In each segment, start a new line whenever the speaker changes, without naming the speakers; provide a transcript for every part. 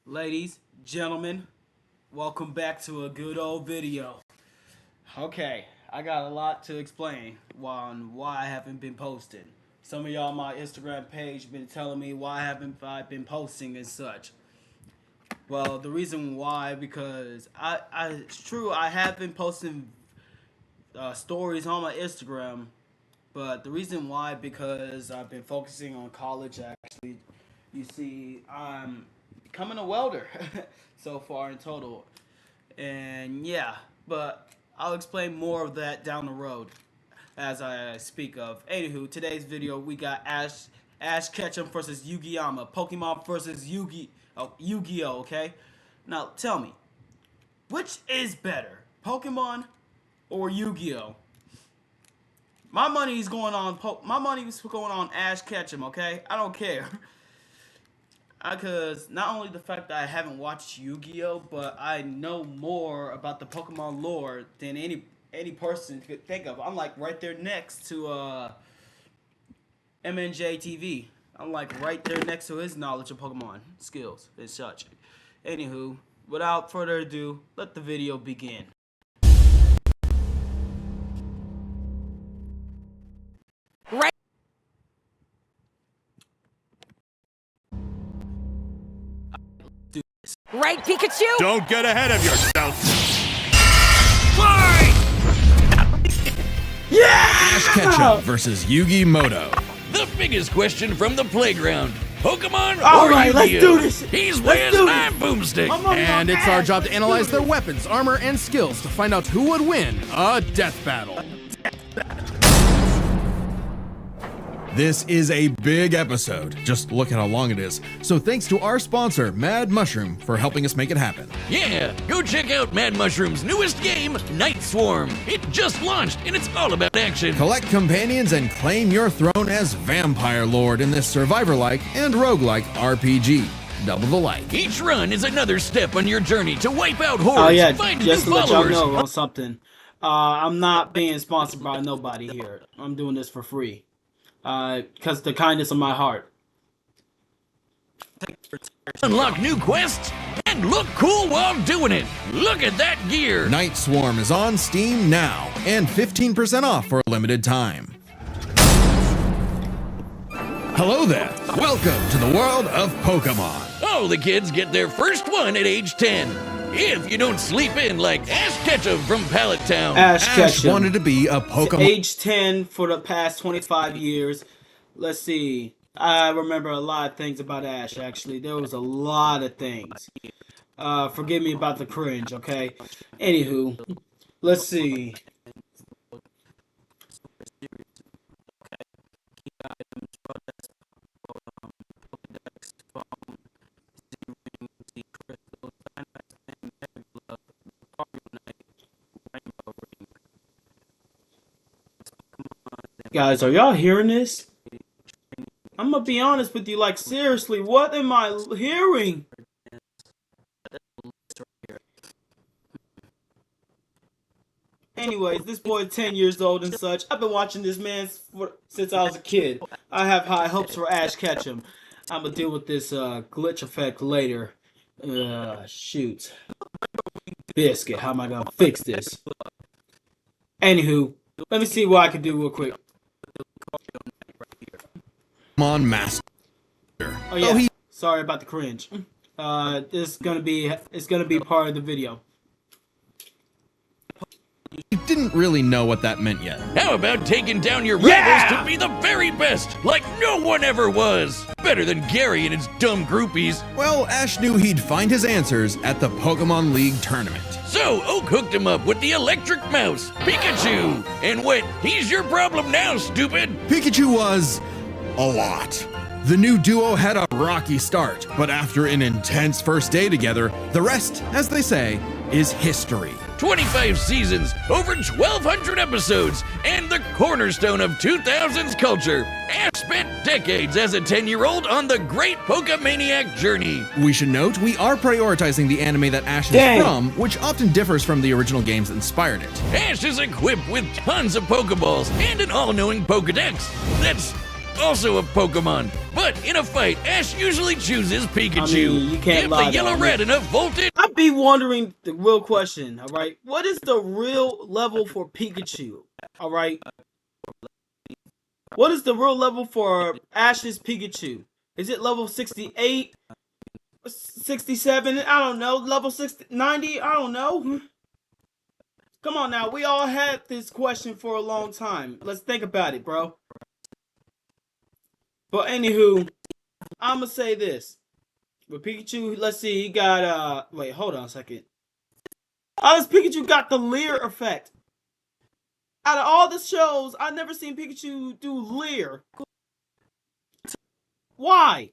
Ladies, gentlemen, welcome back to a good old video. Okay, I got a lot to explain on why I haven't been posting. Some of y'all on my Instagram page been telling me why haven't I been posting and such. Well, the reason why, because it's true, I have been posting stories on my Instagram, but the reason why, because I've been focusing on college. Actually, you see, I'm becoming a welder so far in total, and yeah, but I'll explain more of that down the road as I speak of. Anywho, today's video we got Ash Ketchum versus Yugi, Pokemon versus Yu-Gi-Oh. Okay, now tell me, which is better, Pokemon or Yu-Gi-Oh? My money's going on Ash Ketchum. Okay, I don't care. Because not only the fact that I haven't watched Yu-Gi-Oh, but I know more about the Pokemon lore than any person could think of. I'm like right there next to MNJ TV. I'm like right there next to his knowledge of Pokemon skills and such. Anywho, without further ado, let the video begin.
Right, Pikachu?
Don't get ahead of yourself!
Fly!
Yeah!
Ash Ketchum versus Yugi Moto.
The biggest question from the playground. Pokemon
All
or
right, let's
Yu-Gi-Oh?
do this.
He's
Let's
Wiz
do
and I'm Boomstick.
And it's our job to analyze their weapons, armor, and skills to find out who would win a death battle. This is a big episode. Just look at how long it is. So thanks to our sponsor, Mad Mushroom, for helping us make it happen.
Yeah, go check out Mad Mushroom's newest game, Night Swarm. It just launched and it's all about action.
Collect companions and claim your throne as Vampire Lord in this survivor-like and roguelike RPG. Double the like.
Each run is another step on your journey to wipe out hordes,
Oh yeah,
find
just
new
to let y'all
followers.
know on something. I'm not being sponsored by nobody here. I'm doing this for free. Because the kindness of my heart.
Unlock new quests and look cool while doing it. Look at that gear.
Night Swarm is on Steam now and 15% off for a limited time. Hello there. Welcome to the world of Pokemon.
All the kids get their first one at age 10. If you don't sleep in like Ash Ketchum from Pallet Town.
Ash Ketchum.
wanted to be a Pokemon.
Age 10 for the past 25 years. Let's see. I remember a lot of things about Ash, actually. There was a lot of things. Forgive me about the cringe, okay? Anywho, let's see. Guys, are y'all hearing this? I'm gonna be honest with you, like, seriously, what am I hearing? Anyways, this boy 10 years old and such. I've been watching this man since I was a kid. I have high hopes for Ash Ketchum. I'm gonna deal with this glitch effect later. Shoot. Biscuit, how am I gonna fix this? Anywho, let me see what I can do real quick.
Pokemon Master.
Oh yeah, sorry about the cringe. It's gonna be part of the video.
You didn't really know what that meant yet.
How about taking down your rivals to be the very best, like no one ever was? Better than Gary and his dumb groupies.
Well, Ash knew he'd find his answers at the Pokemon League tournament.
So Oak hooked him up with the electric mouse, Pikachu. And what? He's your problem now, stupid.
Pikachu was a lot. The new duo had a rocky start, but after an intense first day together, the rest, as they say, is history.
25 seasons, over 1,200 episodes, and the cornerstone of 2000s culture, Ash spent decades as a 10-year-old on the great Pokemaniac journey.
We should note we are prioritizing the anime that Ash is from, which often differs from the original games that inspired it.
Ash is equipped with tons of Pokeballs and an all-knowing Pokedex. That's also a Pokemon. But in a fight, Ash usually chooses Pikachu.
I mean, you can't
Give
lie
the yellow red enough voltage.
I'd be wondering the real question, alright? What is the real level for Pikachu? Alright? What is the real level for Ash's Pikachu? Is it level 68? 67? I don't know. Level 60, 90? I don't know. Come on now. We all had this question for a long time. Let's think about it, bro. But anywho, I'ma say this. With Pikachu, let's see, he got, wait, hold on a second. Oh, this Pikachu got the Leer effect. Out of all the shows, I've never seen Pikachu do Leer. Why?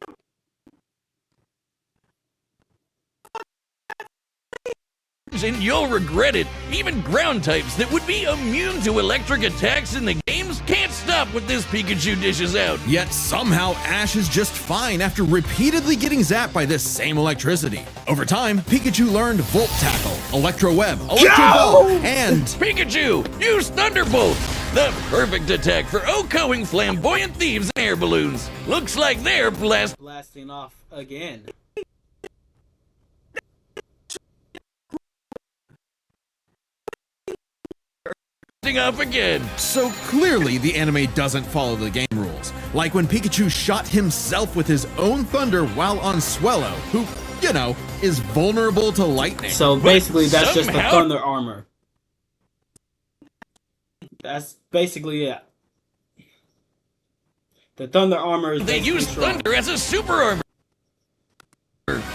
And you'll regret it. Even ground types that would be immune to electric attacks in the games can't stop what this Pikachu dishes out.
Yet somehow Ash is just fine after repeatedly getting zapped by this same electricity. Over time, Pikachu learned Volt Tackle, Electro Web, Electro Ball, and
Pikachu, use Thunderbolt! The perfect attack for outgoing flamboyant thieves and air balloons. Looks like they're
Blasting off again.
off again.
So clearly the anime doesn't follow the game rules. Like when Pikachu shot himself with his own thunder while on Swellow, who, you know, is vulnerable to lightning.
So basically that's just the thunder armor. That's basically it. The thunder armor is
They use thunder as a super armor.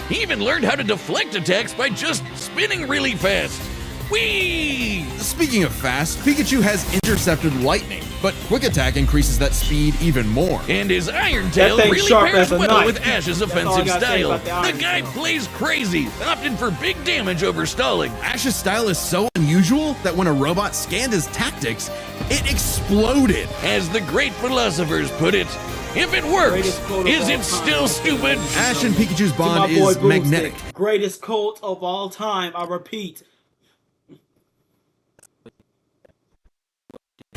He even learned how to deflect attacks by just spinning really fast. Whee!
Speaking of fast, Pikachu has intercepted lightning, but Quick Attack increases that speed even more.
And his Iron Tail really pairs well with Ash's offensive style. The guy plays crazy, opting for big damage over stalling.
Ash's style is so unusual that when a robot scanned his tactics, it exploded.
As the great philosophers put it, if it works, is it still stupid?
Ash and Pikachu's bond is magnetic.
Greatest cult of all time, I repeat.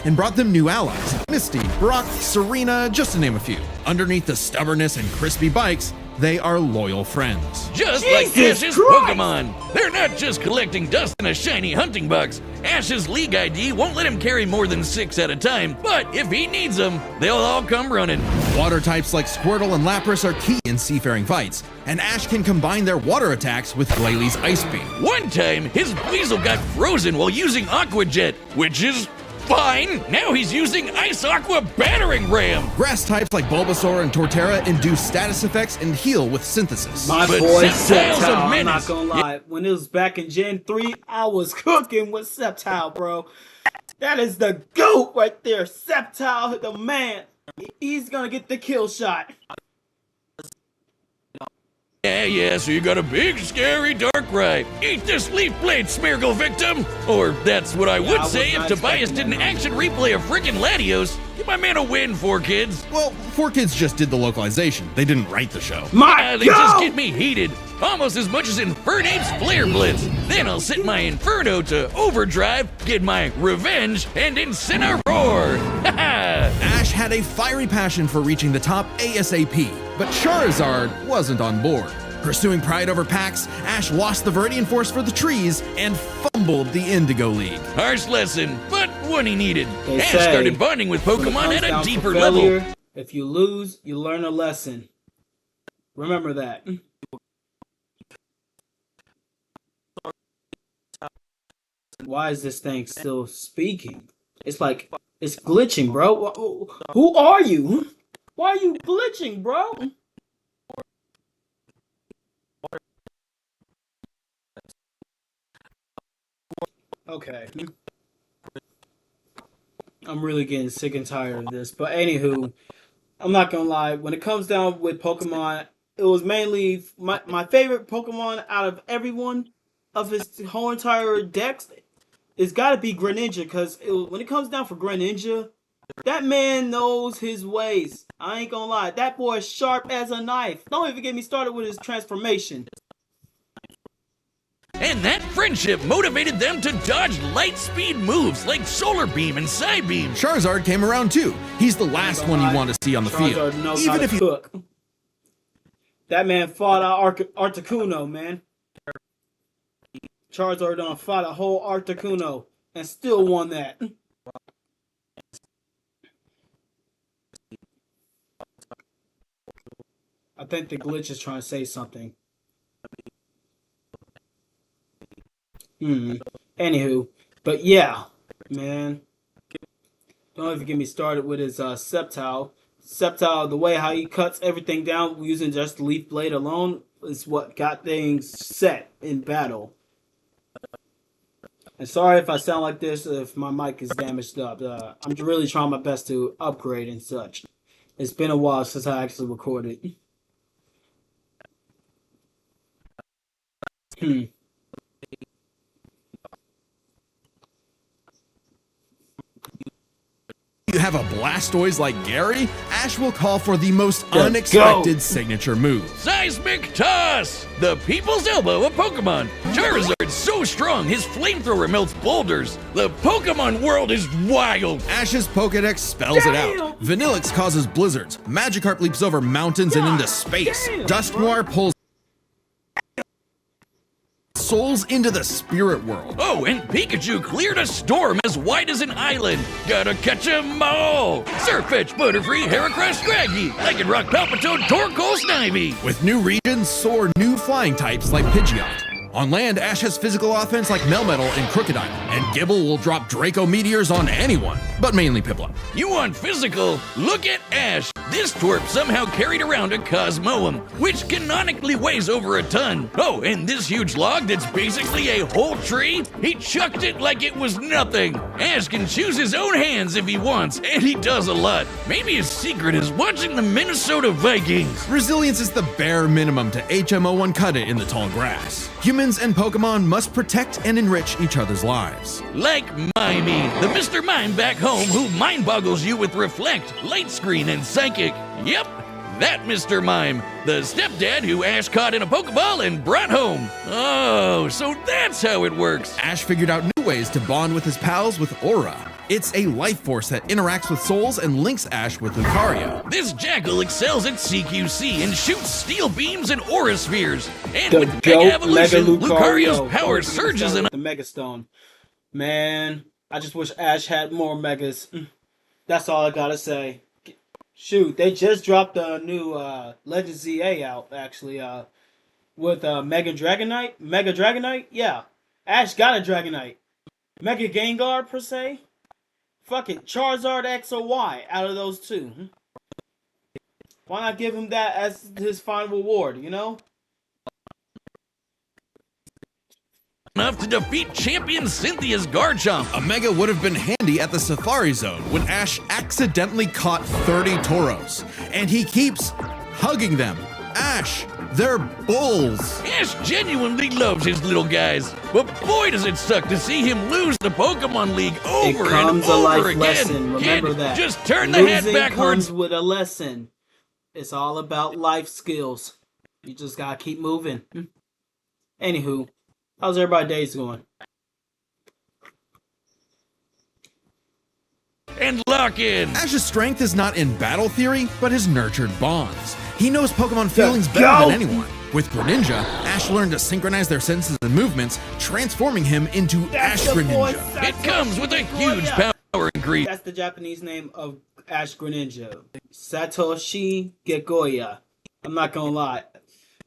And brought them new allies, Misty, Brock, Serena, just to name a few. Underneath the stubbornness and crispy bikes, they are loyal friends.
Just like Ash's Pokemon. They're not just collecting dust in a shiny hunting box. Ash's League ID won't let him carry more than 6 at a time, but if he needs them, they'll all come running.
Water types like Squirtle and Lapras are key in seafaring fights, and Ash can combine their water attacks with Glalie Ice Beam.
One time, his Weasel got frozen while using Aqua Jet, which is fine. Now he's using Ice Aqua Battering Ram.
Grass types like Bulbasaur and Torterra induce status effects and heal with synthesis.
My boy Sceptile, I'm not gonna lie. When it was back in Gen 3, I was cooking with Sceptile, bro. That is the GOAT right there. Sceptile, the man. He's gonna get the kill shot.
Yeah, so you got a big, scary Darkrai. Eat this Leaf Blade, Smeargle victim! Or that's what I would say if Tobias didn't action replay a freaking Latios. Give my man a win, 4Kids.
Well, 4Kids just did the localization. They didn't write the show.
They just get me heated. Almost as much as Infernape's Flare Blitz. Then I'll set my Inferno to overdrive, get my revenge, and Incineroar.
Ash had a fiery passion for reaching the top ASAP, but Charizard wasn't on board. Pursuing pride over packs, Ash lost the Viridian Force for the trees and fumbled the Indigo League.
Harsh lesson, but one he needed.
They
Ash
say,
started bonding with Pokemon at a deeper level.
If you lose, you learn a lesson. Remember that. Why is this thing still speaking? It's like, it's glitching, bro. Who are you? Why are you glitching, bro? Okay. I'm really getting sick and tired of this. But anywho, I'm not gonna lie. When it comes down with Pokemon, it was mainly my favorite Pokemon out of everyone of his whole entire decks. it's got to be Greninja, because when it comes down for Greninja, that man knows his ways. I ain't gonna lie. That boy is sharp as a knife. Don't even get me started with his transformation.
And that friendship motivated them to dodge light speed moves like Solar Beam and Psybeam.
Charizard came around too. He's the last one you want to see on the field.
Even if he cook. That man fought Articuno, man. Charizard done fought a whole Articuno and still won that. I think the glitch is trying to say something. Anywho, but yeah, man. Don't even get me started with his Sceptile. Sceptile, the way how he cuts everything down using just the Leaf Blade alone is what got things set in battle. And sorry if I sound like this, if my mic is damaged up. I'm really trying my best to upgrade and such. It's been a while since I actually recorded.
You have a Blastoise like Gary, Ash will call for the most unexpected signature move.
Seismic Toss! The people's elbow of Pokemon. Charizard's so strong, his flamethrower melts boulders. The Pokemon world is wild.
Ash's Pokedex spells it out. Vanillix causes blizzards. Magikarp leaps over mountains and into space. Dusknoir pulls souls into the spirit world.
Oh, and Pikachu cleared a storm as wide as an island. Gotta catch 'em all. Surfetch, Butterfree, Heracross, Scraggy, Lycanroc, Palpitoad, Torkoal, Snivy.
With new regions soar new flying types like Pidgeot. On land, Ash has physical offense like Melmetal and Crocodile, and Gibble will drop Draco Meteors on anyone, but mainly Piplup.
You want physical? Look at Ash. This twerp somehow carried around a Cosmoem, which canonically weighs over a ton. Oh, and this huge log that's basically a whole tree, he chucked it like it was nothing. Ash can choose his own hands if he wants, and he does a lot. Maybe his secret is watching the Minnesota Vikings.
Resilience is the bare minimum to HMO1 cut it in the tall grass. Humans and Pokemon must protect and enrich each other's lives.
Like Mimey, the Mr. Mime back home who mind boggles you with Reflect, Light Screen, and Psychic. Yep, that Mr. Mime, the stepdad who Ash caught in a Pokeball and brought home. Oh, so that's how it works.
Ash figured out new ways to bond with his pals with Aura. It's a life force that interacts with souls and links Ash with Lucario.
This Jackal excels at CQC and shoots steel beams and aura spheres. And
The
with Mega
GOAT
Evolution,
Mega
Lucario's
Lucario.
power surges in
The Mega Stone. Man, I just wish Ash had more Megas. That's all I gotta say. Shoot, they just dropped a new Legend ZA out, actually, with Mega Dragonite. Mega Dragonite? Yeah. Ash got a Dragonite. Mega Gengar, per se? Fuck it, Charizard X or Y out of those two. Why not give him that as his final reward, you know?
enough to defeat champion Cynthia's Garchomp.
A Mega would have been handy at the Safari Zone when Ash accidentally caught 30 Tauros, and he keeps hugging them. Ash, they're bulls.
Ash genuinely loves his little guys, but boy does it suck to see him lose the Pokemon League over
It
and
comes a
over
life
again.
lesson. Remember
Kid,
that.
just turn the head
Losing
backwards.
comes with a lesson. It's all about life skills. You just gotta keep moving. Anywho, how's everybody's days going?
And lock in.
Ash's strength is not in battle theory, but his nurtured bonds. He knows Pokemon feelings better than anyone. With Greninja, Ash learned to synchronize their senses and movements, transforming him into Ash Greninja.
It comes with a huge power increase.
That's the Japanese name of Ash Greninja. Satoshi Gegoya. I'm not gonna lie.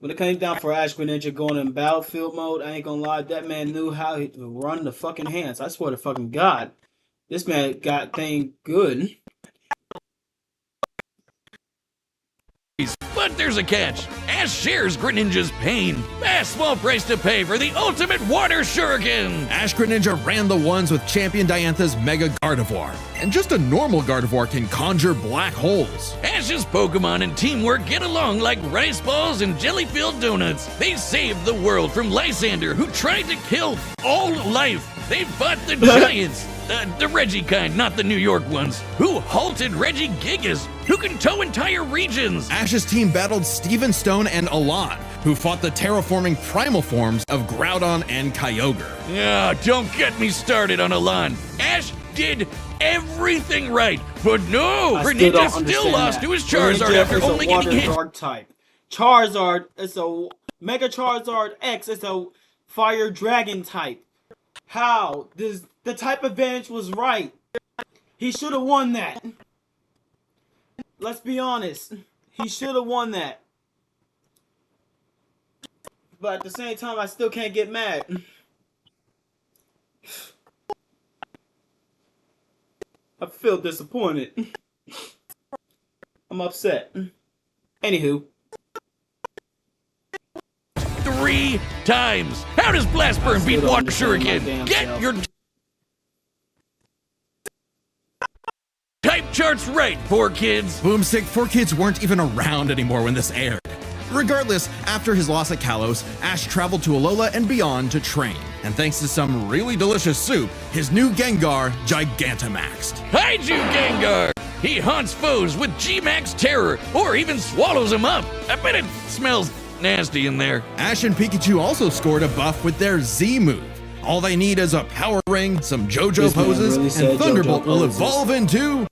When it came down for Ash Greninja going in battlefield mode, I ain't gonna lie, that man knew how to run the fucking hands. I swear to fucking God. This man got things good.
But But there's a catch. Ash shares Greninja's pain. A small price to pay for the ultimate water shuriken.
Ash Greninja ran the ones with Champion Diantha's Mega Gardevoir. And just a normal Gardevoir can conjure black holes.
Ash's Pokemon and teamwork get along like rice balls and jelly-filled donuts. They saved the world from Lysander, who tried to kill all life. They fought the giants. The Reggie kind, not the New York ones, who halted Reggie Gigas, who can tow entire regions.
Ash's team battled Steven Stone and Alon, who fought the terraforming primal forms of Groudon and Kyogre.
Don't get me started on Alon. Ash did everything right, but no, Greninja still lost to his Charizard after only getting hit.
Dark type. Charizard is a Mega Charizard X is a Fire Dragon type. How? The type advantage was right. He should have won that. Let's be honest. He should have won that. But at the same time, I still can't get mad. I feel disappointed. I'm upset. Anywho.
3 times. How does Blast Burn beat Water Shuriken? Get your type charts right, 4Kids.
Boomstick, 4Kids weren't even around anymore when this aired. Regardless, after his loss at Kalos, Ash traveled to Alola and beyond to train. And thanks to some really delicious soup, his new Gengar Gigantamaxed.
Hide you, Gengar! He haunts foes with G-Max Terror, or even swallows them up. I bet it smells nasty in there.
Ash and Pikachu also scored a buff with their Z move. All they need is a power ring, some JoJo poses, really and Thunderbolt will evolve into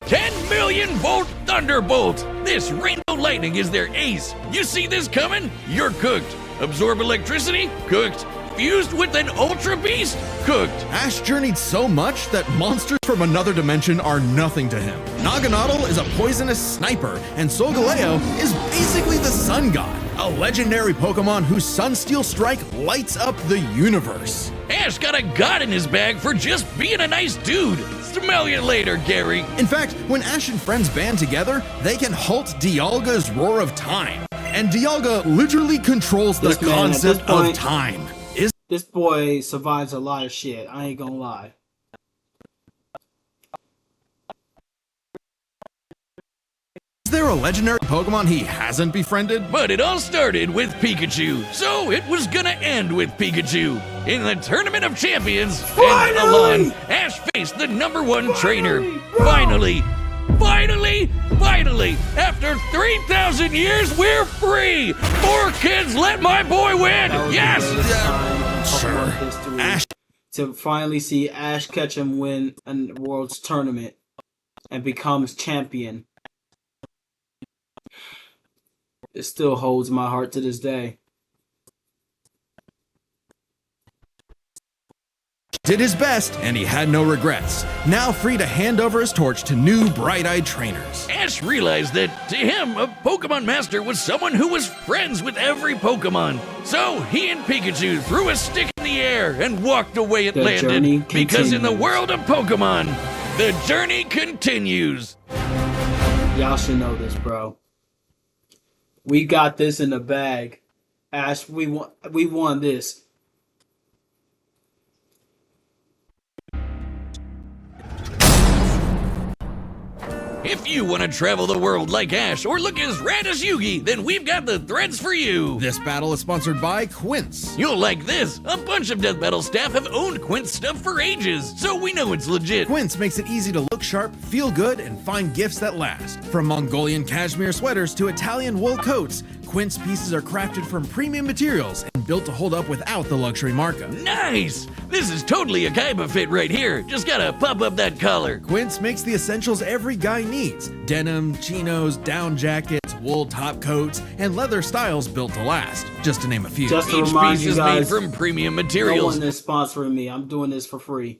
10 million volt Thunderbolt! This Rainbow Lightning is their ace. You see this coming? You're cooked. Absorb electricity? Cooked. Fused with an Ultra Beast? Cooked.
Ash journeyed so much that monsters from another dimension are nothing to him. Naganadel is a poisonous sniper, and Solgaleo is basically the Sun God, a legendary Pokemon whose Sunsteel Strike lights up the universe.
Ash got a god in his bag for just being a nice dude. Smell you later, Gary.
In fact, when Ash and friends band together, they can halt Dialga's Roar of Time. And Dialga literally controls the concept of time.
This boy survives a lot of shit, I ain't gonna lie.
Is there a legendary Pokemon he hasn't befriended?
But it all started with Pikachu, so it was gonna end with Pikachu. In the Tournament of Champions, in Alon, Ash faced the #1 trainer. Finally, after 3,000 years, we're free! 4Kids, let my boy win! Yes!
Sure.
Ash. To finally see Ash Ketchum win a World's Tournament and becomes champion. It still holds my heart to this day.
Did his best, and he had no regrets. Now free to hand over his torch to new bright-eyed trainers.
Ash realized that, to him, a Pokemon Master was someone who was friends with every Pokemon. So he and Pikachu threw a stick in the air and walked away it landed. Because in the world of Pokemon, the journey continues.
Y'all should know this, bro. We got this in the bag. Ash, we won this.
If you want to travel the world like Ash or look as rad as Yugi, then we've got the threads for you.
This battle is sponsored by Quince.
You'll like this. A bunch of Death Battle staff have owned Quince stuff for ages, so we know it's legit.
Quince makes it easy to look sharp, feel good, and find gifts that last. From Mongolian cashmere sweaters to Italian wool coats, Quince pieces are crafted from premium materials and built to hold up without the luxury markup.
Nice! This is totally a Kaiba fit right here. Just gotta pop up that collar.
Quince makes the essentials every guy needs. Denim, chinos, down jackets, wool top coats, and leather styles built to last, just to name a few.
Just to
Each
remind
piece
you
is
guys,
made from premium
no
materials.
one is sponsoring me. I'm doing this for free.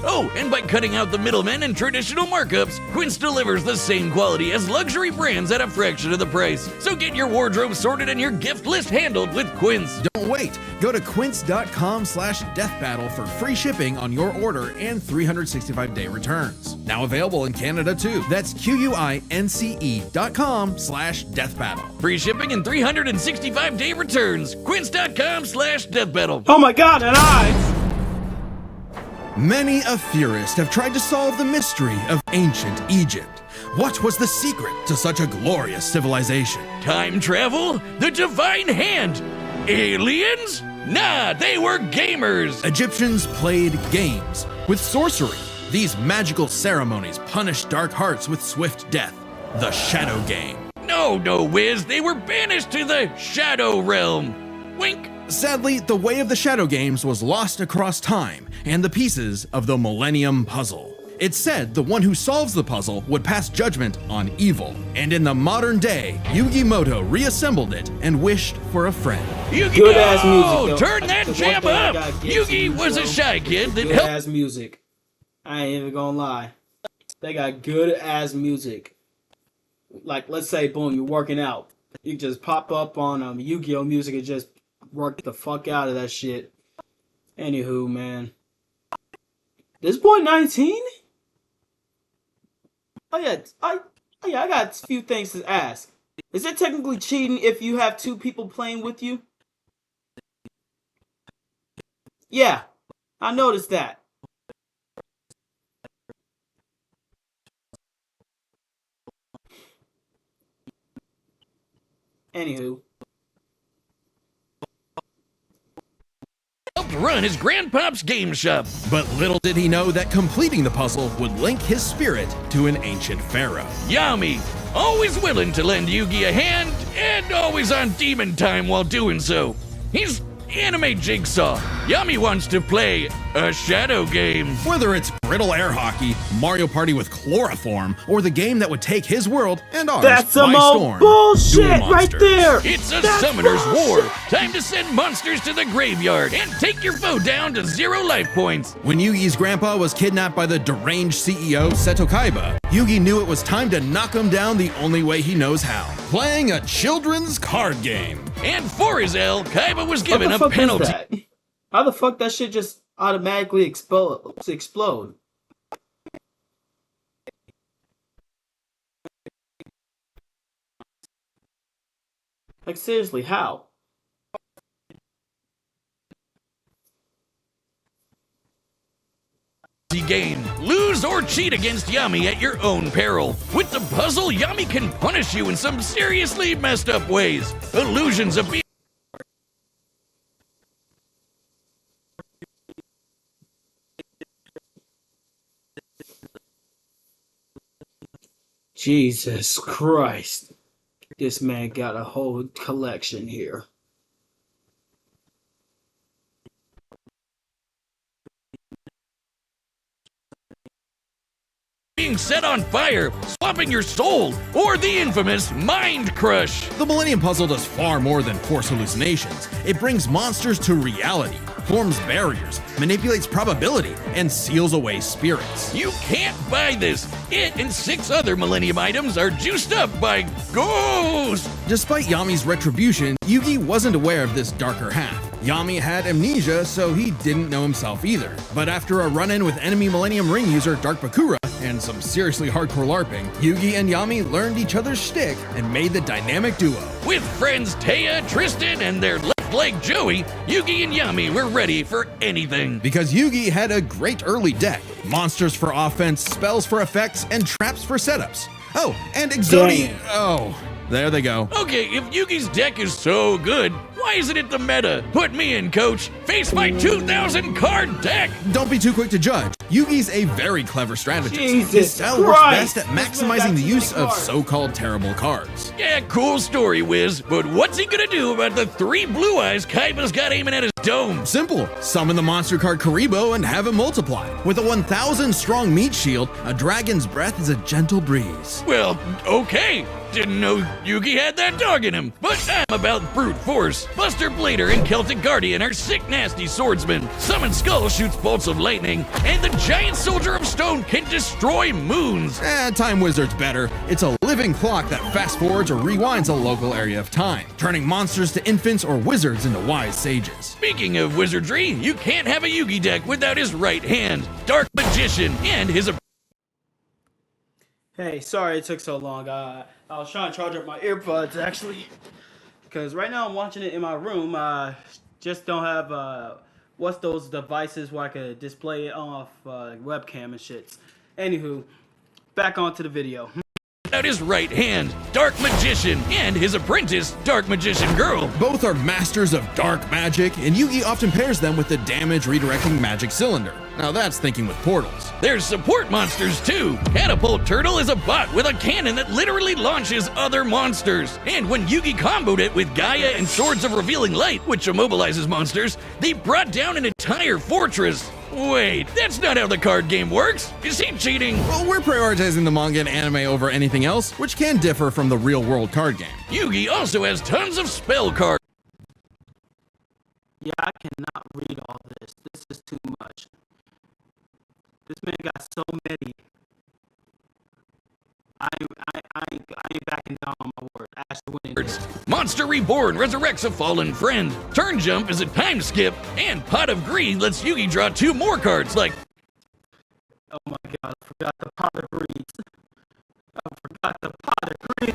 Oh, and by cutting out the middlemen and traditional markups, Quince delivers the same quality as luxury brands at a fraction of the price. So get your wardrobe sorted and your gift list handled with Quince.
Don't wait. Go to quince.com/deathbattle for free shipping on your order and 365-day returns. Now available in Canada too. That's QUINCE.com/deathbattle.
Free shipping and 365-day returns. Quince.com/deathbattle.
Oh my god, an eye!
Many a theorist have tried to solve the mystery of ancient Egypt. What was the secret to such a glorious civilization?
Time travel? The divine hand? Aliens? Nah, they were gamers.
Egyptians played games with sorcery. These magical ceremonies punished dark hearts with swift death. The Shadow Game.
No, Wiz, they were banished to the Shadow Realm. Wink.
Sadly, the way of the Shadow Games was lost across time and the pieces of the Millennium Puzzle. It's said the one who solves the puzzle would pass judgment on evil. And in the modern day, Yugi Moto reassembled it and wished for a friend.
Yugi,
Good ass music, though.
Turn that jam up! Yugi was a shy kid that
good
helped.
ass music. I ain't even gonna lie. They got good ass music. Like, let's say, boom, you're working out. You just pop up on Yu-Gi-Oh music and just work the fuck out of that shit. Anywho, man. This boy 19? Oh yeah, I got a few things to ask. Is it technically cheating if you have two people playing with you? Yeah, I noticed that. Anywho.
Helped run his grandpop's game shop.
But little did he know that completing the puzzle would link his spirit to an ancient pharaoh.
Yami, always willing to lend Yugi a hand and always on demon time while doing so. He's anime Jigsaw. Yami wants to play a shadow game.
Whether it's brittle air hockey, Mario Party with chloroform, or the game that would take his world and ours
That's some
by
old
storm.
bullshit
Duel
right
Monsters.
there!
It's a
That's
summoner's
bullshit.
war. Time to send monsters to the graveyard and take your foe down to 0 life points.
When Yugi's grandpa was kidnapped by the deranged CEO Seto Kaiba, Yugi knew it was time to knock him down the only way he knows how, playing a children's card game.
And for his L, Kaiba was
What
given
the
a
fuck
penalty.
is that? How the fuck that shit just automatically explode? Like seriously, how?
Game. Lose or cheat against Yami at your own peril. With the puzzle, Yami can punish you in some seriously messed up ways. Illusions of being
Jesus Christ. This man got a whole collection here.
being set on fire, swapping your soul, or the infamous Mind Crush.
The Millennium Puzzle does far more than force hallucinations. It brings monsters to reality, forms barriers, manipulates probability, and seals away spirits.
You can't buy this. It and 6 other Millennium items are juiced up by ghosts.
Despite Yami's retribution, Yugi wasn't aware of this darker half. Yami had amnesia, so he didn't know himself either. But after a run-in with enemy Millennium Ring user Dark Bakura and some seriously hardcore LARPing, Yugi and Yami learned each other's shtick and made the dynamic duo.
With friends Taya, Tristan, and their left leg Joey, Yugi and Yami were ready for anything.
Because Yugi had a great early deck. Monsters for offense, spells for effects, and traps for setups. Oh, and Exodi...
Damn.
Oh, there they go.
Okay, if Yugi's deck is so good, why isn't it the meta? Put me in, coach. Face my 2,000 card deck.
Don't be too quick to judge. Yugi's a very clever strategist.
Jesus
His style works
Christ.
best at
This man
maximizing
got
the
too
use
many
of
cards.
so-called terrible cards.
Yeah, cool story, Wiz. But what's he gonna do about the 3 blue eyes Kaiba's got aiming at his dome?
Simple. Summon the monster card Karibo and have it multiply. With a 1,000 strong meat shield, a dragon's breath is a gentle breeze.
Well, okay. Didn't know Yugi had that dog in him. But I'm about brute force. Buster Blader and Celtic Guardian are sick nasty swordsmen. Summon Skull shoots bolts of lightning. And the giant soldier of stone can destroy moons.
Time Wizard's better. It's a living clock that fast forwards or rewinds a local area of time, turning monsters to infants or wizards into wise sages.
Speaking of wizardry, you can't have a Yugi deck without his right hand, Dark Magician, and his...
Hey, sorry it took so long. I was trying to charge up my earbuds, actually. Because right now I'm watching it in my room. I just don't have, what's those devices where I could display it off webcam and shit. Anywho, back onto the video.
Out his right hand, Dark Magician, and his apprentice, Dark Magician Girl.
Both are masters of dark magic, and Yugi often pairs them with the damage redirecting magic cylinder. Now that's thinking with portals.
There's support monsters too. Catapult Turtle is a bot with a cannon that literally launches other monsters. And when Yugi comboed it with Gaia and Swords of Revealing Light, which immobilizes monsters, they brought down an entire fortress. Wait, that's not how the card game works. Is he cheating?
Well, we're prioritizing the manga and anime over anything else, which can differ from the real-world card game.
Yugi also has tons of spell cards.
Yeah, I cannot read all this. This is too much. This man got so many. I ain't backing down on my word. Ash winning.
Monster Reborn resurrects a fallen friend. Turn Jump is a time skip, and Pot of Greed lets Yugi draw 2 more cards like...
Oh my god, I forgot the Pot of Greed.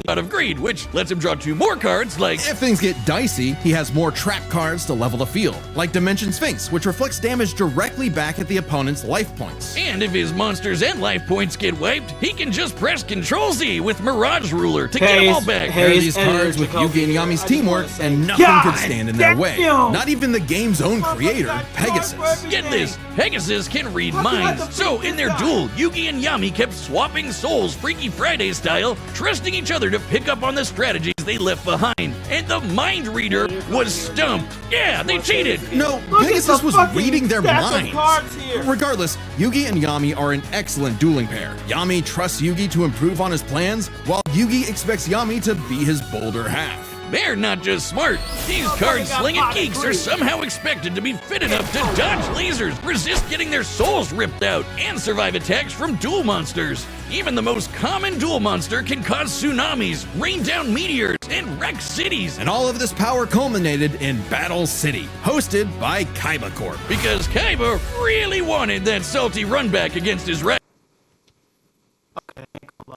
Pot of Greed, which lets him draw 2 more cards like...
If things get dicey, he has more trap cards to level the field, like Dimension Sphinx, which reflects damage directly back at the opponent's life points.
And if his monsters and life points get wiped, he can just press Ctrl-Z with Mirage Ruler to get them all back.
Pair these cards with Yugi and Yami's teamwork, and nothing could stand in their way. Not even the game's own creator, Pegasus.
Get this, Pegasus can read minds. So in their duel, Yugi and Yami kept swapping souls Freaky Friday style, trusting each other to pick up on the strategies they left behind. And the mind reader was stumped. Yeah, they cheated.
No, Pegasus was reading their minds. Regardless, Yugi and Yami are an excellent dueling pair. Yami trusts Yugi to improve on his plans, while Yugi expects Yami to be his bolder half.
They're not just smart. These card-slinging geeks are somehow expected to be fit enough to dodge lasers, resist getting their souls ripped out, and survive attacks from duel monsters. Even the most common duel monster can cause tsunamis, rain down meteors, and wreck cities.
And all of this power culminated in Battle City, hosted by Kaiba Corp.
Because Kaiba really wanted that salty run back against his right.
Okay, I ain't gonna lie.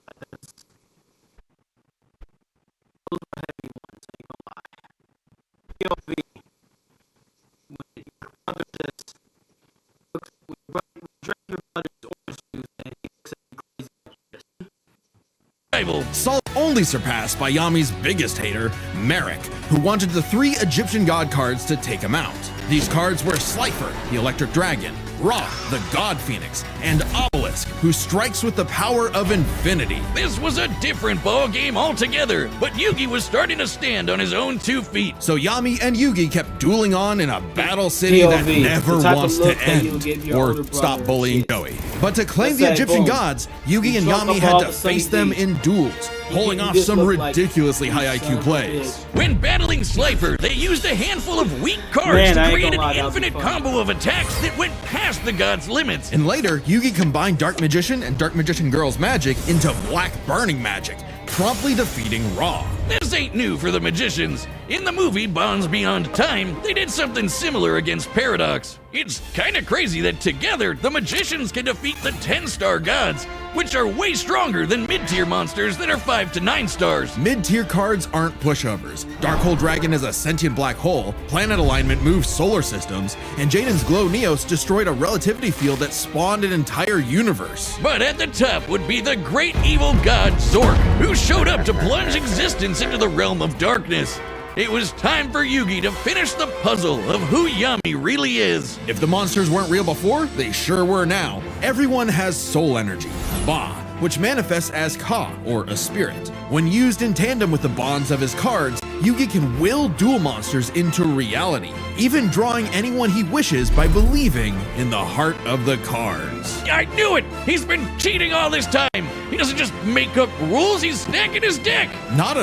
Those are heavy ones, I ain't gonna lie. POV. When your brother just looks, when you drink your brother's orange juice and he looks at you crazy like this.
Salt only surpassed by Yami's biggest hater, Merrick, who wanted the 3 Egyptian god cards to take him out. These cards were Slifer, the Electric Dragon, Ra, the God Phoenix, and Obelisk, who strikes with the power of infinity.
This was a different ball game altogether, but Yugi was starting to stand on his own 2 feet.
So Yami and Yugi kept dueling on in a battle city that never wants to end, or stop bullying Joey. But to claim the Egyptian gods, Yugi and Yami had to face them in duels, pulling off some ridiculously high IQ plays.
When battling Slifer, they used a handful of weak cards to create an infinite combo of attacks that went past the god's limits.
And later, Yugi combined Dark Magician and Dark Magician Girl's magic into Black Burning magic, promptly defeating Ra.
This ain't new for the magicians. In the movie Bonds Beyond Time, they did something similar against Paradox. It's kinda crazy that together, the magicians can defeat the 10-star gods, which are way stronger than mid-tier monsters that are 5 to 9 stars.
Mid-tier cards aren't pushovers. Darkhold Dragon is a sentient black hole, planet alignment moves solar systems, and Jaden's Glow Neos destroyed a relativity field that spawned an entire universe.
But at the top would be the great evil god Zork, who showed up to plunge existence into the realm of darkness. It was time for Yugi to finish the puzzle of who Yami really is.
If the monsters weren't real before, they sure were now. Everyone has soul energy, Ba, which manifests as Ka, or a spirit. When used in tandem with the bonds of his cards, Yugi can will duel monsters into reality, even drawing anyone he wishes by believing in the heart of the cards.
I knew it! He's been cheating all this time! He doesn't just make up rules, he's stacking his deck!
Not a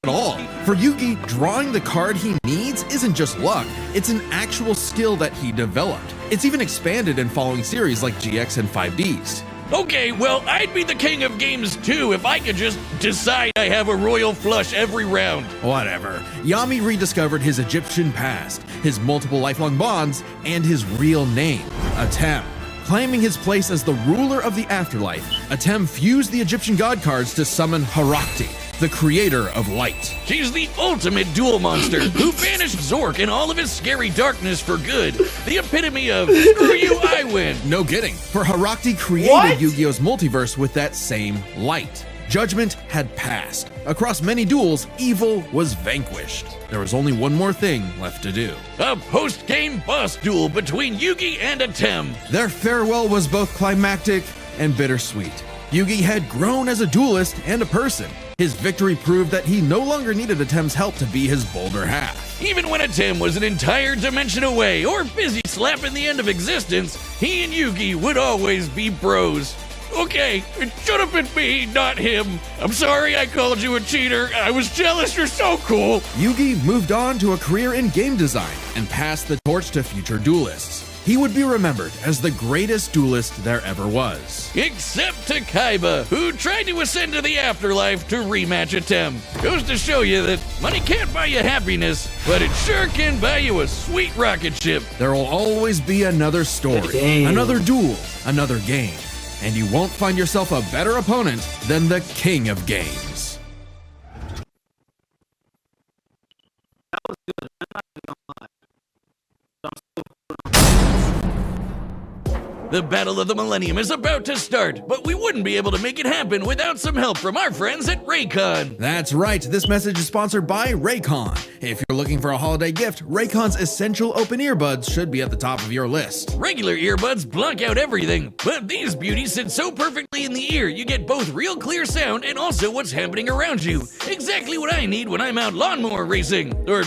at all. For Yugi, drawing the card he needs isn't just luck, it's an actual skill that he developed. It's even expanded in following series like GX and 5Ds.
Okay, well, I'd be the king of games too if I could just decide I have a royal flush every round.
Whatever. Yami rediscovered his Egyptian past, his multiple lifelong bonds, and his real name, Atem. Claiming his place as the ruler of the afterlife, Atem fused the Egyptian god cards to summon Harakti, the creator of light.
She's the ultimate duel monster who banished Zork and all of his scary darkness for good. The epitome of, screw you, I win.
No kidding, for Harakti created Yu-Gi-Oh's multiverse with that same light. Judgment had passed. Across many duels, evil was vanquished. There was only one more thing left to do.
A post-game boss duel between Yugi and Atem.
Their farewell was both climactic and bittersweet. Yugi had grown as a duelist and a person. His victory proved that he no longer needed Atem's help to be his bolder half.
Even when Atem was an entire dimension away or busy slapping the end of existence, he and Yugi would always be bros. Okay, it should have been me, not him. I'm sorry I called you a cheater. I was jealous. You're so cool.
Yugi moved on to a career in game design and passed the torch to future duelists. He would be remembered as the greatest duelist there ever was.
Except to Kaiba, who tried to ascend to the afterlife to rematch Atem. Goes to show you that money can't buy you happiness, but it sure can buy you a sweet rocket ship.
There will always be another story, another duel, another game. And you won't find yourself a better opponent than the king of games.
That was good. I'm not gonna lie.
The Battle of the Millennium is about to start, but we wouldn't be able to make it happen without some help from our friends at Raycon.
That's right, this message is sponsored by Raycon. If you're looking for a holiday gift, Raycon's essential open earbuds should be at the top of your list.
Regular earbuds block out everything, but these beauties sit so perfectly in the ear you get both real clear sound and also what's happening around you. Exactly what I need when I'm out lawnmower racing, or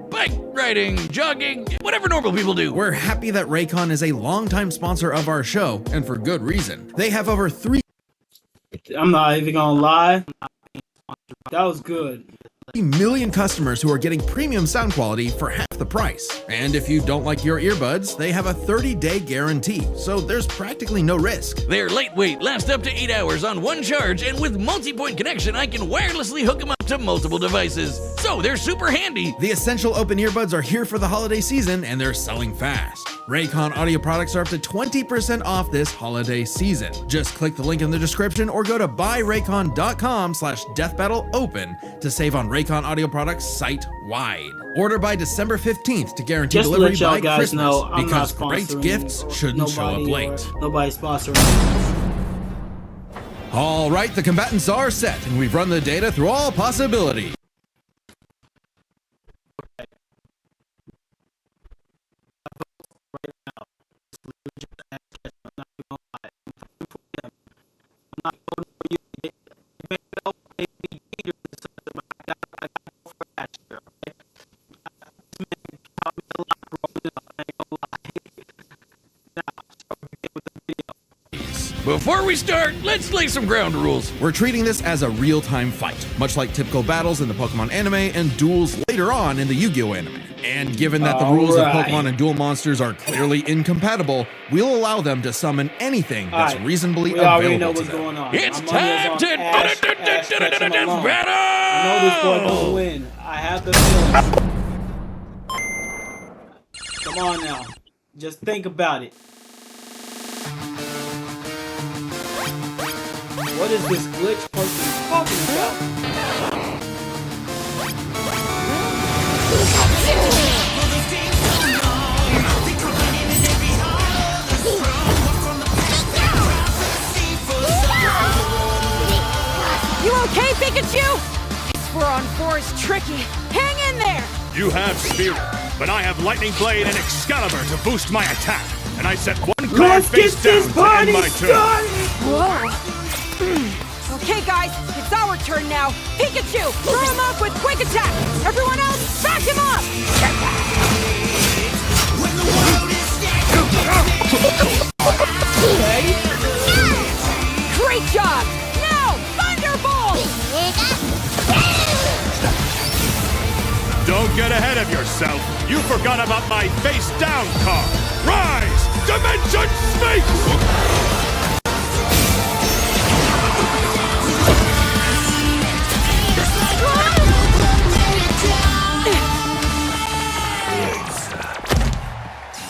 bike riding, jogging, whatever normal people do.
We're happy that Raycon is a longtime sponsor of our show, and for good reason. They have over 3
I'm not even gonna lie. That was good.
million customers who are getting premium sound quality for half the price. And if you don't like your earbuds, they have a 30-day guarantee, so there's practically no risk.
They're lightweight, last up to 8 hours on one charge, and with multi-point connection, I can wirelessly hook them up to multiple devices. So they're super handy.
The essential open earbuds are here for the holiday season, and they're selling fast. Raycon audio products are up to 20% off this holiday season. Just click the link in the description or go to buyraycon.com/deathbattleopen to save on Raycon audio products site-wide. Order by December 15th to guarantee
Just to
delivery
let y'all
by
guys
Christmas,
know, I'm
because
not
great
sponsoring
gifts shouldn't show up late.
Nobody's sponsoring.
All right, the combatants are set, and we've run the data through all possibilities.
Before we start, let's lay some ground rules.
We're treating this as a real-time fight, much like typical battles in the Pokemon anime and duels later on in the Yu-Gi-Oh anime. And given that the rules of Pokemon and duel monsters are clearly incompatible, we'll allow them to summon anything that's reasonably available to them.
Going on.
It's time to battle!
I know this boy gonna win. I have the feeling. Come on now. Just think about it. What is this glitch person talking about?
You okay, Pikachu? We're on 4 is tricky. Hang in there!
You have Spirit, but I have Lightning Blade and Excalibur to boost my attack. And I set one card
Let's
face
get this
down to
party
end my turn.
started!
Whoa! Okay, guys, it's our turn now. Pikachu, throw him off with quick attack. Everyone else, back him up!
Okay.
Great job! Now, Thunderbolt!
forgot about my face down card. Rise! Dimension Space!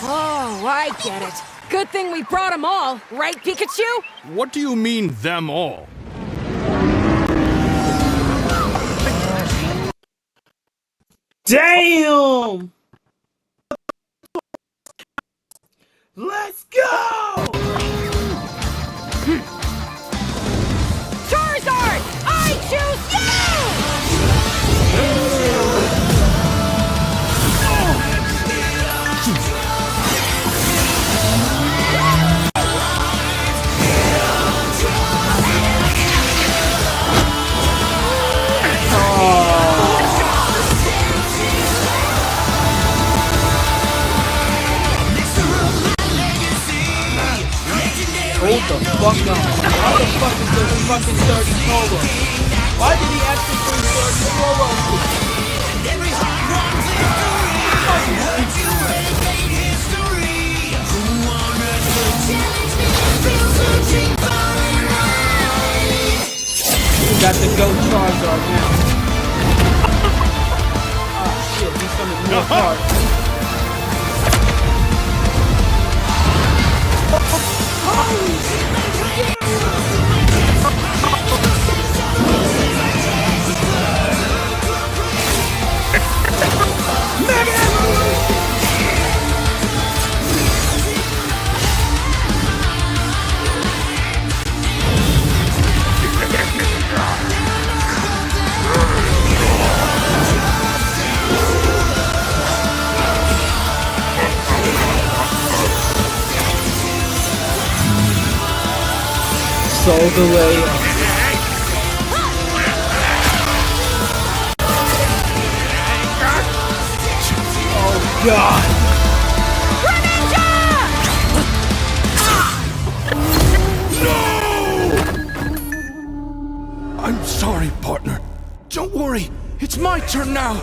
Oh, I get it. Good thing we brought them all, right, Pikachu?
What do you mean, them all?
Damn! Let's go!
Charizard! I choose you!
Hold the fuck on. How the fuck is this fucking Sergeant Polo? Why did he actually bring Sergeant Polo? We got the GOAT Charizard now. Oh shit, he's coming more hard. So delayed. Oh god.
No! I'm sorry, partner. Don't worry. It's my turn now.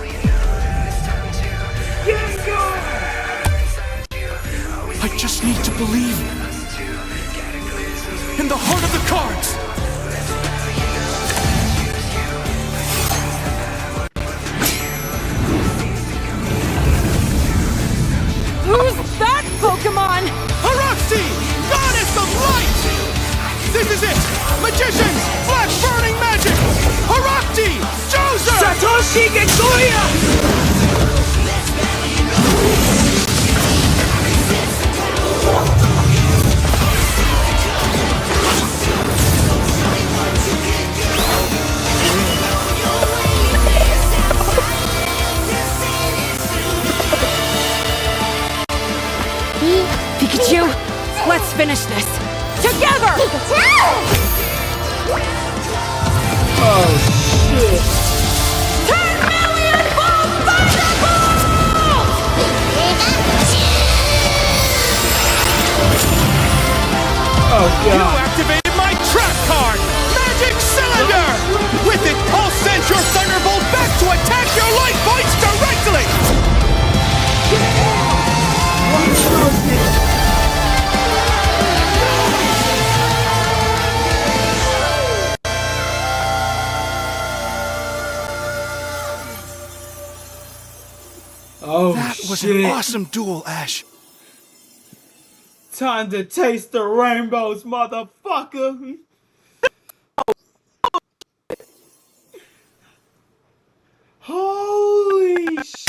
I just need to believe in the heart of the cards.
Who's that Pokemon?
Haruxi! Goddess of Light! This is it! Magicians! Flash burning magic! Haruxi! Joser!
Satoshi Gegoya!
Pikachu, let's finish this. Together!
Oh shit.
10 million volt Thunderbolt!
Oh
You
god.
activated my trap card! Magic Cylinder! With it, I'll send your Thunderbolt back to attack your life points directly!
Oh
That was
shit.
an awesome duel, Ash.
Time to taste the rainbows, motherfucker. Holy shit.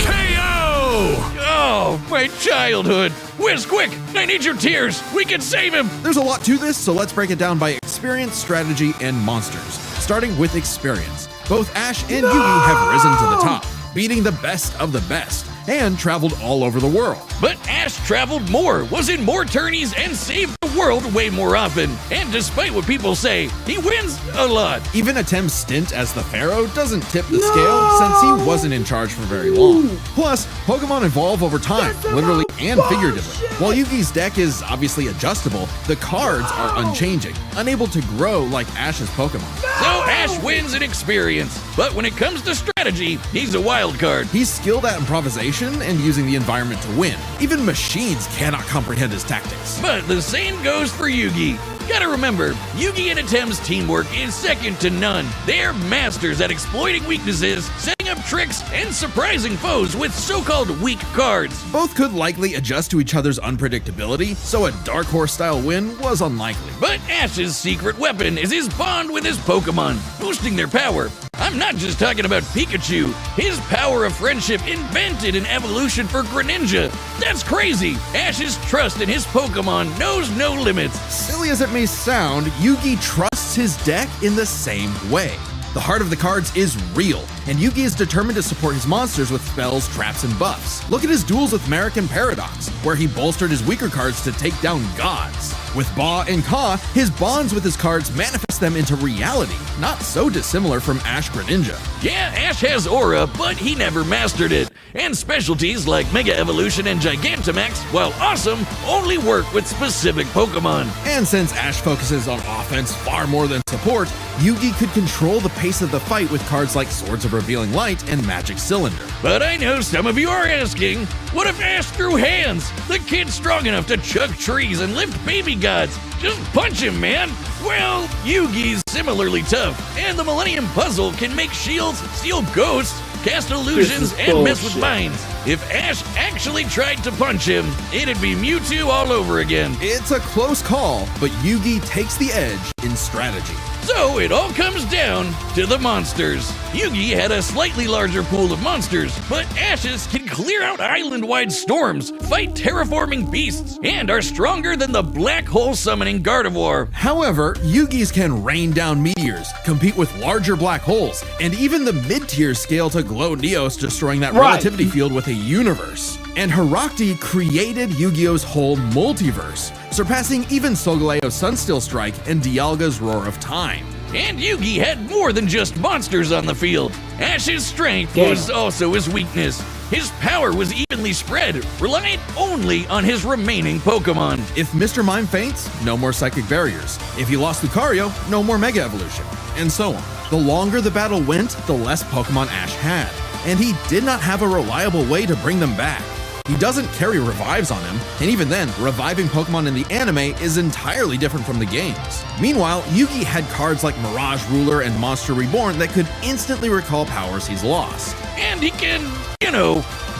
KO! Oh, my childhood. Whiz, quick! I need your tears. We can save him.
There's a lot to this, so let's break it down by experience, strategy, and monsters. Starting with experience. Both Ash and Yugi have risen to the top, beating the best of the best, and traveled all over the world.
But Ash traveled more, was in more tourneys, and saved the world way more often. And despite what people say, he wins a lot.
Even a Tem's stint as the Pharaoh doesn't tip the scale since he wasn't in charge for very long. Plus, Pokemon evolve over time, literally and figuratively. While Yugi's deck is obviously adjustable, the cards are unchanging, unable to grow like Ash's Pokemon.
So Ash wins in experience. But when it comes to strategy, strategy, he's a wild card.
He's skilled at improvisation and using the environment to win. Even machines cannot comprehend his tactics.
But the same goes for Yugi. Gotta remember, Yugi and Atem's teamwork is second to none. They're masters at exploiting weaknesses, setting up tricks, and surprising foes with so-called weak cards.
Both could likely adjust to each other's unpredictability, so a Dark Horse-style win was unlikely.
But Ash's secret weapon is his bond with his Pokemon, boosting their power. I'm not just talking about Pikachu. His power of friendship invented an evolution for Greninja. That's crazy. Ash's trust in his Pokemon knows no limits.
Silly as it may sound, Yugi trusts his deck in the same way. The heart of the cards is real, and Yugi is determined to support his monsters with spells, traps, and buffs. Look at his duels with Merrick and Paradox, where he bolstered his weaker cards to take down gods. With Ba and Ka, his bonds with his cards manifest them into reality, not so dissimilar from Ash Greninja.
Yeah, Ash has aura, but he never mastered it. And specialties like Mega Evolution and Gigantamax, while awesome, only work with specific Pokemon.
And since Ash focuses on offense far more than support, Yugi could control the pace of the fight with cards like Swords of Revealing Light and Magic Cylinder.
But I know some of you are asking, what if Ash threw hands? The kid's strong enough to chuck trees and lift baby gods. Just punch him, man. Well, Yugi's similarly tough, and the Millennium Puzzle can make shields, steal ghosts, cast illusions, and mess with minds. If Ash actually tried to punch him, it'd be Mewtwo all over again.
It's a close call, but Yugi takes the edge in strategy.
So it all comes down to the monsters. Yugi had a slightly larger pool of monsters, but Ash's can clear out island-wide storms, fight terraforming beasts, and are stronger than the black hole summoning Gardevoir.
However, Yugi's can rain down meteors, compete with larger black holes, and even the mid-tier scale to Glow Neos, destroying that relativity field with a universe. And Herakti created Yu-Gi-Oh's whole multiverse, surpassing even Solgaleo's Sunsteel Strike and Dialga's Roar of Time.
And Yugi had more than just monsters on the field. Ash's strength was also his weakness. His power was evenly spread, reliant only on his remaining Pokemon.
If Mr. Mime faints, no more Psychic Barriers. If he lost Lucario, no more Mega Evolution, and so on. The longer the battle went, the less Pokemon Ash had, and he did not have a reliable way to bring them back. He doesn't carry revives on him, and even then, reviving Pokemon in the anime is entirely different from the games. Meanwhile, Yugi had cards like Mirage Ruler and Monster Reborn that could instantly recall powers he's lost.
And he can,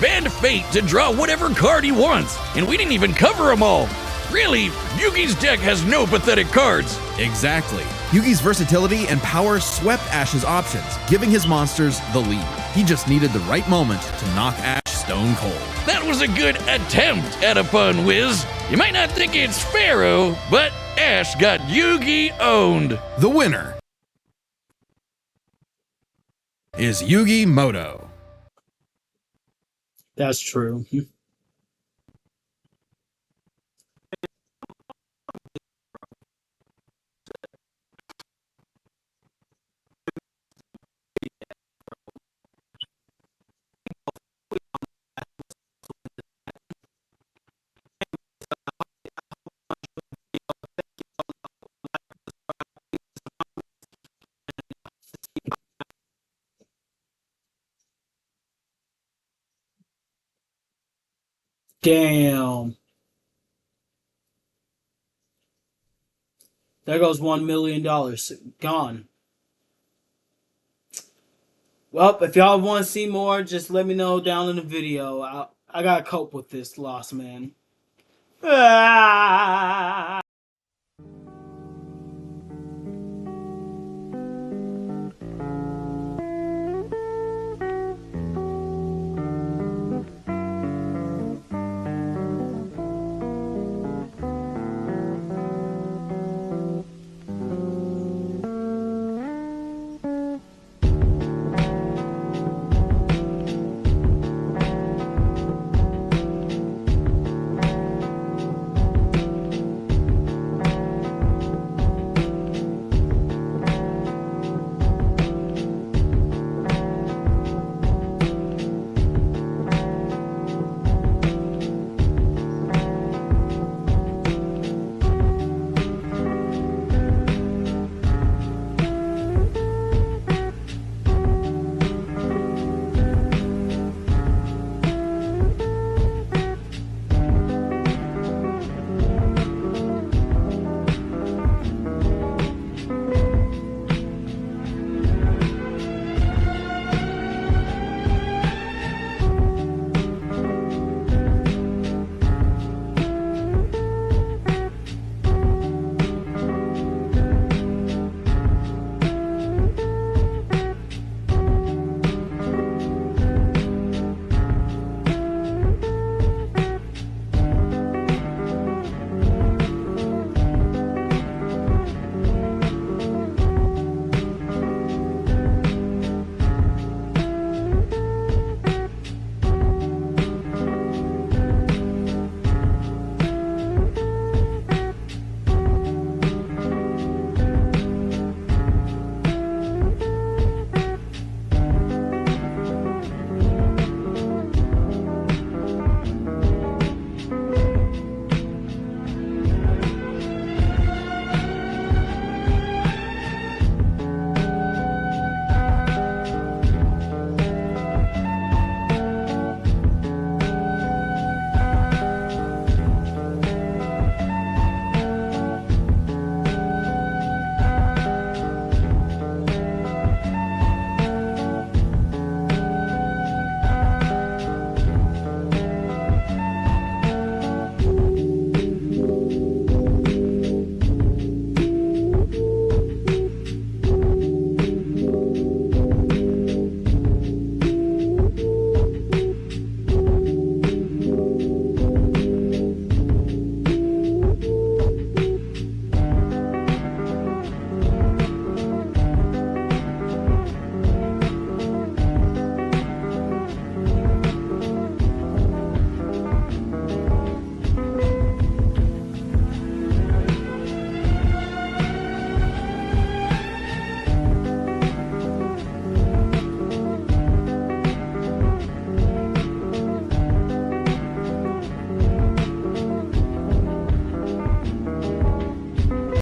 bend fate to draw whatever card he wants, and we didn't even cover them all. Really, Yugi's deck has no pathetic cards.
Exactly. Yugi's versatility and power swept Ash's options, giving his monsters the lead. He just needed the right moment to knock Ash stone cold.
That was a good attempt at a pun, Wiz. You might not think it's Pharaoh, but Ash got Yugi owned.
The winner is Yugi Moto.
That's true. Damn. There goes $1 million. Gone. Well, if y'all want to see more, just let me know down in the video. I gotta cope with this loss, man. Ah!